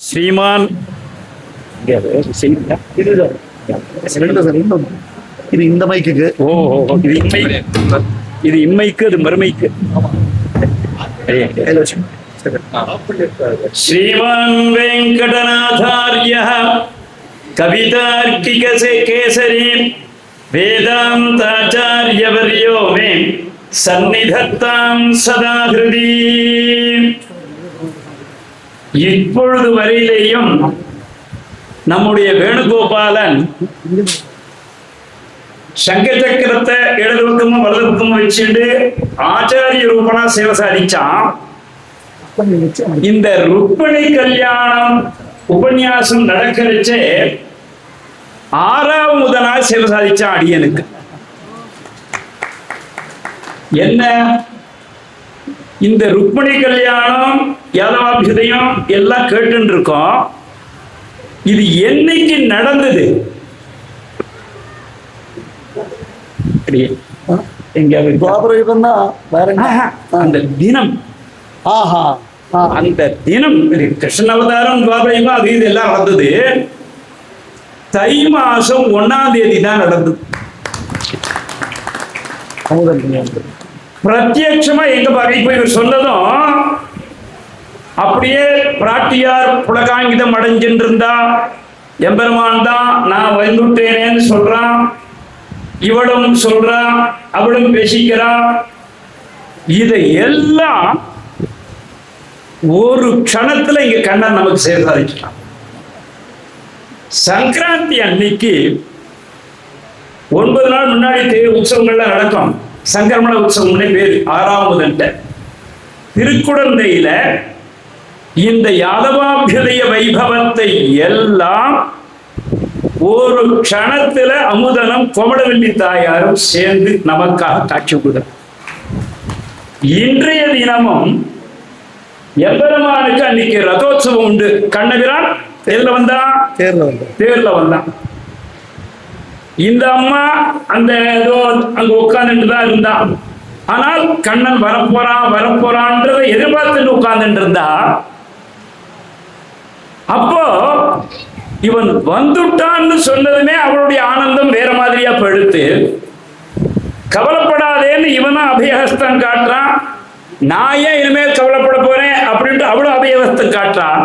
ஸ்ரீமான் இது இந்த மைக்கு. இது இம்மைக்கு, அது மறுமைக்கு. ஸ்ரீமான் வெங்கடநாதார்ய கவிதார்க்கிக கேசரி வேதாந்தாச்சாரியவர்யோ மே சந்நிதத்தாம் சதா ஹிருதி. இப்பொழுது வரையிலேயும் நம்முடைய வேணுகோபாலன் சங்க சக்கரத்தை இடது பக்கமும் வலது பக்கமும் வச்சுட்டு ஆச்சாரிய ரூபனா சேவை சாதிச்சான். இந்த ருக்மிணி கல்யாணம் உபன்யாசம் நடக்கிறச்சே 6வது நாள் சேவை சாதிச்சான் அடியனுக்கு. என்ன இந்த ருக்மிணி கல்யாணம் யாதவாபியுதயம் எல்லாம் கேட்டு இருக்கோம். இது என்னைக்கு நடந்தது? அந்த தினம், அந்த தினம் கிருஷ்ண அவதாரம் துவாபரயுகம் அது இது எல்லாம் நடந்தது. தை மாசம் 1ஆம் தேதி தான் நடந்தது. பிரத்யட்சமா எங்க பாக்க இப்ப இவர் சொன்னதும் அப்படியே பிராட்டியார் புலகாங்கிதம் அடைஞ்சின்றிருந்தா எம்பெருமான் தான் நான் வந்துட்டேனேன்னு சொல்றான். இவளும் சொல்றான், அவளும் பேசிக்கிறான். இதை எல்லாம் ஒரு க்ஷணத்துல இங்க கண்ணன் நமக்கு சேர்த்து சாதிச்சிட்டான். சங்கராந்தி அன்னைக்கு 9 நாள் முன்னாடி உற்சவங்கள்லாம் நடக்கும். சங்கரமண உற்சவம்னே பேரு. 6வது திருக்குடந்தையில இந்த யாதவாபியுதய வைபவத்தை எல்லாம் ஒரு க்ஷணத்துல அமுதனும் கோமடவல்லி தாயாரும் சேர்ந்து நமக்காக காட்சி கொடுத்தார். இன்றைய தினமும் எம்பெருமானுக்கு அன்னைக்கு ரதோத்சவம் உண்டு. கண்ணபிரான் தேர்ல வந்தான். இந்த அம்மா அந்த ஏதோ அங்க உட்கார்ந்துட்டு தான் இருந்தான். ஆனால் கண்ணன் வரப்போறான்றதை எதிர்பார்த்துட்டு உட்கார்ந்துட்டு இருந்தா. அப்போ இவன் வந்துட்டான்னு சொன்னதுமே அவளுடைய ஆனந்தம் வேற மாதிரியா படுத்து, கவலைப்படாதேன்னு இவனும் அபயஹஸ்தம் காட்டுறான். நான் ஏன் இனிமேல் கவலைப்பட போறேன் அப்படின்ட்டு அவளும் அபயஹஸ்தம் காட்டுறான்.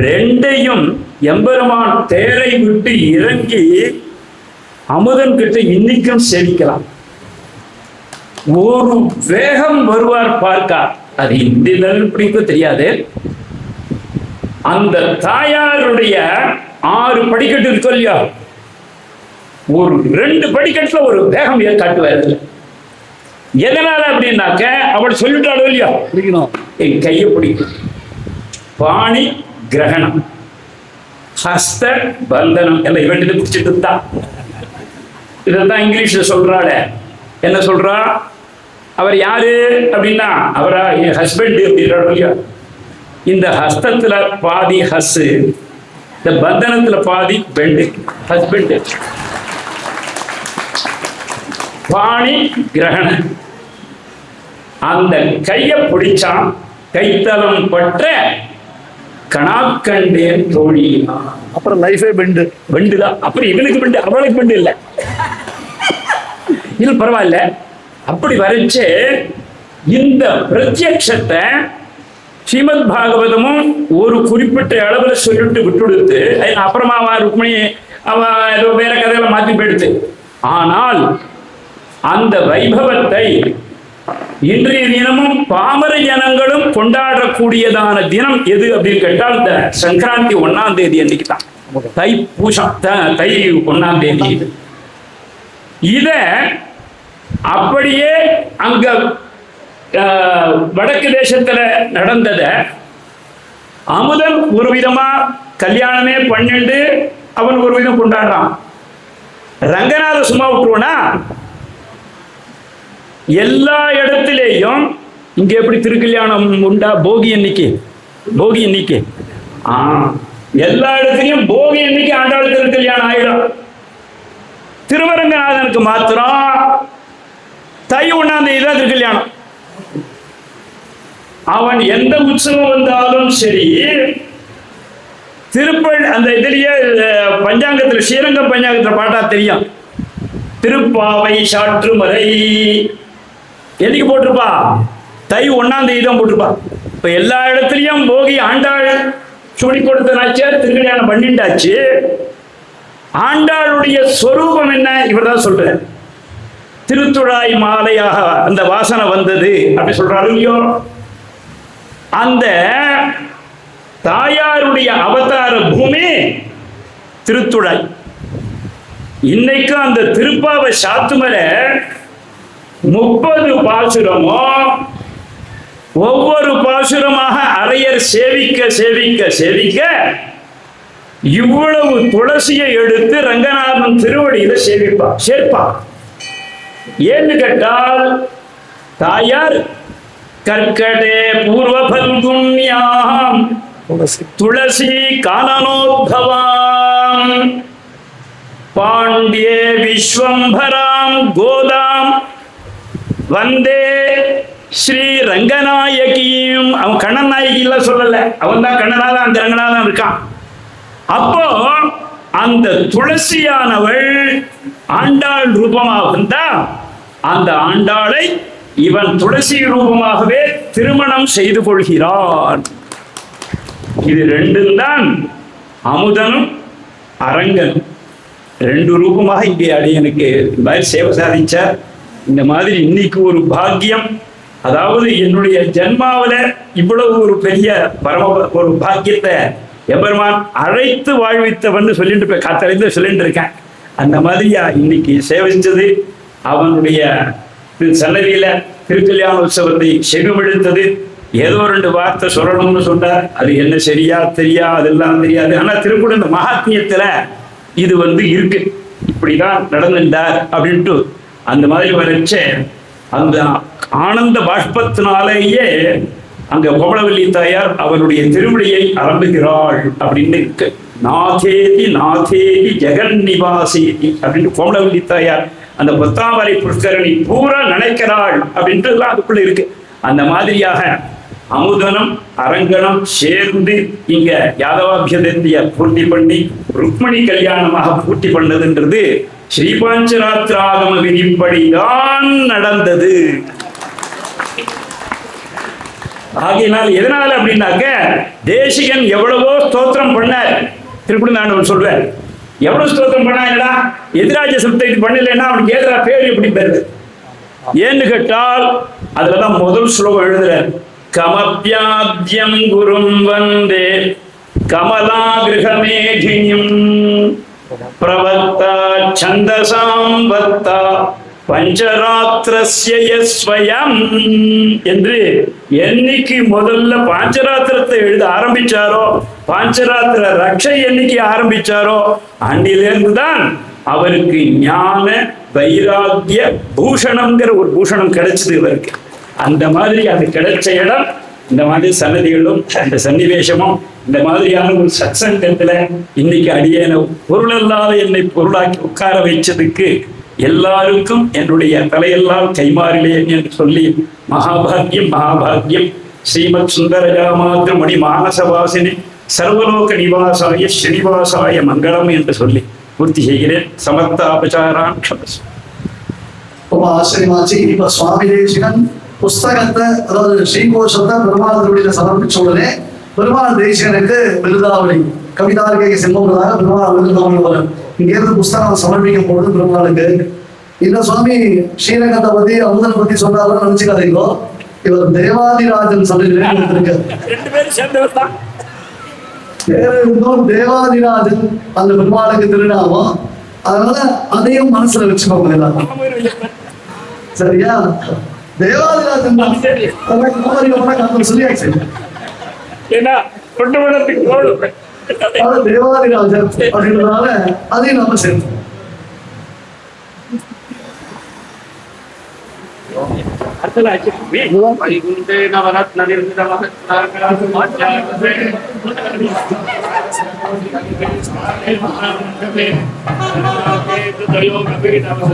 ரெண்டையும் எம்பெருமான் தேரை விட்டு இறங்கி அமுதன் கிட்ட இன்னைக்கும் சேவிக்கலாம். ஒரு வேகம் வருவார் பார்க்க. அது இந்த பிடிக்க தெரியாது. அந்த தாயாருடைய 6 படிக்கட்டு இருக்கும் இல்லையா, ஒரு 2 படிக்கட்டுல ஒரு வேகம் காட்டுவார். எதனால அப்படின்னாக்க அவள் சொல்லிட்டாளோ இல்லையா, என் கையை பிடிக்கும். பாணி கிரகணம், ஹஸ்த பந்தனம் எல்லாம் இவன் பிடிச்சிட்டு தான். இதான் இங்கிலீஷ்ல சொல்றாள். என்ன சொல்றா? அவர் யாரு அப்படின்னா அவரா என் ஹஸ்பண்ட் அப்படின்றாள் இல்லையா. இந்த ஹஸ்தத்துல பாதி ஹஸ், இந்த பந்தனத்துல பாதி பெண்டு, ஹஸ்பண்ட். பாணி கிரகணம். அந்த கைய பிடிச்சான். கைத்தலம் பற்ற கணாக்கண்டேன் தோழி. அப்புறம் லைஃபே பெண்டு தான். அப்புறம் இவனுக்கு பெண்டு, அவளுக்கு பெண்டு இல்லை. இது பரவாயில்ல. அப்படி வரைச்சு இந்த பிரத்யக்ஷத்தை ஸ்ரீமத் பாகவதமும் ஒரு குறிப்பிட்ட அளவுல சொல்லிட்டு விட்டுடுத்து. அப்புறமா ருக்மிணி அவ ஏதோ வேற கதையில மாற்றி போயிடுது. ஆனால் அந்த வைபவத்தை இன்றைய தினமும் பாமர ஜனங்களும் கொண்டாடக்கூடியதான தினம் எது அப்படின்னு கேட்டால் இந்த சங்கராந்தி 1ஆம் தேதி அன்னைக்கு தான். தை பூசம், தை 1ஆம் தேதி. இத அப்படியே அங்க வடக்கு தேசத்துல நடந்தத அமுதன் ஒரு விதமா கல்யாணமே பண்ணிட்டு அவன் ஒரு விதம் கொண்டாடுறான். ரங்கநாத சும்மா விட்டுருவனா? எல்லா இடத்திலேயும் இங்க எப்படி திருக்கல்யாணம் உண்டா? போகி அன்னைக்கு எல்லா இடத்துலயும் போகி அன்னைக்கு ஆண்டாள் திருக்கல்யாணம் ஆயிடும். திருவரங்கநாதனுக்கு மாத்திரம் தை 1ஆம் தேதி தான் திருக்கல்யாணம். அவன் எந்த உற்சவம் வந்தாலும் சரி அந்த இதுலயே பஞ்சாங்கத்துல ஸ்ரீரங்கம் பஞ்சாங்கத்துல பாட்டா தெரியும். திருப்பாவை சாற்றுமறை எதுக்கு போட்டிருப்பா? தை 1ஆம் தேதி தான் போட்டிருப்பா. இப்ப எல்லா இடத்துலயும் போகி ஆண்டாள் சூடி கொடுத்தனாச்சு, திருக்கல்யாணம் பண்ணிட்டாச்சு. ஆண்டாளுடைய ஸ்வரூபம் என்ன? இவர் தான் சொல்ற. திருத்துழாய் மாலையாக அந்த வாசனை வந்தது அப்படி சொல்றாரு இல்லையோ. அந்த தாயாருடைய அவதார பூமி திருத்துழாய். இன்னைக்கு அந்த திருப்பாவை சாத்துமலை 30 பாசுரமோ ஒவ்வொரு பாசுரமாக அரையர் சேவிக்க சேவிக்க சேவிக்க இவ்வளவு துளசியை எடுத்து ரங்கநாதன் திருவடியில சேர்ப்பா. ஏன்னு கேட்டால் தாயார் கற்கடே பூர்வ பல்குண்யாம் துளசி கானனோத்பவாம் பாண்டியே விஸ்வம்பராம் கோதாம் வந்தே ஸ்ரீ ரங்கநாயகியும். அவன் கண்ணன் நாயகிலாம் சொல்லல, அவன் தான் கண்ணனாதான் அந்த ரங்கநாதன் இருக்கான். அப்போ அந்த துளசியானவள் ஆண்டாள் ரூபமாக வந்தா அந்த ஆண்டாளை இவன் துளசி ரூபமாகவே திருமணம் செய்து கொள்கிறான். இது ரெண்டும் தான் அமுதனும் அரங்கனும் 2 ரூபமாக இங்கே அடியனுக்கு இந்த மாதிரி சேவை சாதிச்சார். இந்த மாதிரி இன்னைக்கு ஒரு பாக்கியம், அதாவது என்னுடைய ஜென்மாவில இவ்வளவு ஒரு பெரிய ஒரு பாக்கியத்தை எபெருமான் அழைத்து வாழ்வித்தவன் சொல்லிட்டு காத்தடைந்து சொல்லிட்டு இருக்கேன். அந்த மாதிரியா இன்னைக்கு சேவிச்சது அவனுடைய சன்னதியில திருக்கல்யாண உற்சவத்தை செவிமெடுத்தது. ஏதோ 2 வார்த்தை சொல்லணும்னு சொன்னார். அது என்ன சரியா தெரியா அதெல்லாம் தெரியாது. ஆனா திருக்குட இந்த மகாத்மியத்துல இது இருக்கு, இப்படிதான் நடந்துட்டார் அப்படின்ட்டு அந்த மாதிரி வரைச்ச அந்த ஆனந்த பாஷ்பத்தினாலேயே அங்க கோமளவல்லி தாயார் அவனுடைய திருவிழியை ஆரம்பிக்கிறாள் அப்படின்னு இருக்கு. நாதேதி நாதேதி ஜெகன் நிவாசேதி அப்படின்னு கோமளவல்லி தாயார் அந்த பொத்தாமரை புஷ்கரணி பூரா நினைக்கிறாள் அப்படின்ட்டு எல்லாம் அதுக்குள்ள இருக்கு. அந்த மாதிரியாக அமுதனம் அரங்கனம் சேர்ந்து இங்க யாதவாபியதத்திய பூர்த்தி பண்ணி ருக்மணி கல்யாணமாக பூர்த்தி பண்ணதுன்றது ஸ்ரீபாஞ்சராத்திராகம விதிப்படிதான் நடந்தது. ஆகையினால் எதனால அப்படின்னாக்க தேசிகன் எவ்வளவோ ஸ்தோத்திரம் பண்ணார். திருக்குடந்தாண்டவன் சொல்வார், எவ்வளவு ஸ்தோத்திரம் பண்ணா எதிராஜ சப்தத்தை பண்ணலைன்னா அவனுக்கு ஏதா பேர் எப்படி பெறுது? ஏன்னு கேட்டால் அதுலதான் முதல் ஸ்லோகம் எழுதுற கமப்யாத்யம் குரும் வந்தே கமலா கிரகமேகினியும் பிரவக்தா சந்தசாம் வக்தா பஞ்சராத்திரஸ்ய ஸ்வயம் என்று என்னைக்கு முதல்ல பாஞ்சராத்திரத்தை எழுத ஆரம்பிச்சாரோ, பாஞ்சராத்திர ரக்ஷை என்னைக்கு ஆரம்பிச்சாரோ அன்றிலிருந்து தான் அவருக்கு ஞான வைராக்கிய பூஷணம்ங்கிற ஒரு பூஷணம் கிடைச்சது இவருக்கு. அந்த மாதிரி அது கிடைச்ச இடம் இந்த மாதிரி சன்னதிகளும் இந்த சன்னிவேசமும் இந்த மாதிரியான ஒரு சத்சங்கத்துல இன்னைக்கு அடியேன பொருளல்லாத என்னை பொருளாக்கி உட்கார வைச்சதுக்கு எல்லாருக்கும் என்னுடைய தலையெல்லாம் கைமாறிலேன் என்று சொல்லி மகாபாகியம் மகாபாகியம் ஸ்ரீமத் சுந்தரஜாமாத்திர மணி மானசவாசினி சர்வலோக நிவாசாய ஸ்ரீனிவாசாய மங்களம் என்று சொல்லி பூர்த்தி செய்கிறேன். சமர்த்தாபச்சாரான் க்ஷமஸ். ஆச்சரியமாச்சு. இப்ப சுவாமி தேசிகன் புஸ்தகத்தை, அதாவது ஸ்ரீகோஷத்தை பெருமாள் திருவடியில சமர்ப்பிச்ச உடனே பெருமாள் தேசிகனுக்கு விருதாவளி கவிதார்கை செல்வதாக பெருமாள் விருதாவளி வரும். இங்கிருந்து புஸ்தகம் சமர்ப்பிக்கும் பொழுது பெருமாளுக்கு இந்த சுவாமி ஸ்ரீரங்கத்தை பத்தி அமுதனை பத்தி சொன்னாலும் நினைச்சுக்காதீங்களோ, இவர் தேவாதிராஜன் சன்னதியில இருக்காரு. தேவாதிராஜன் அந்த பெருமாளுக்கு திருநாமம். அதனால அதையும் மனசுல வச்சுக்கோங்க எல்லாரும். சரியா? தேவாதிராஜன் சொல்லியாச்சு. தேவாதிராஜன் அப்படின்றதுனால அதையும் நம்ம சேர்த்தோம். Namo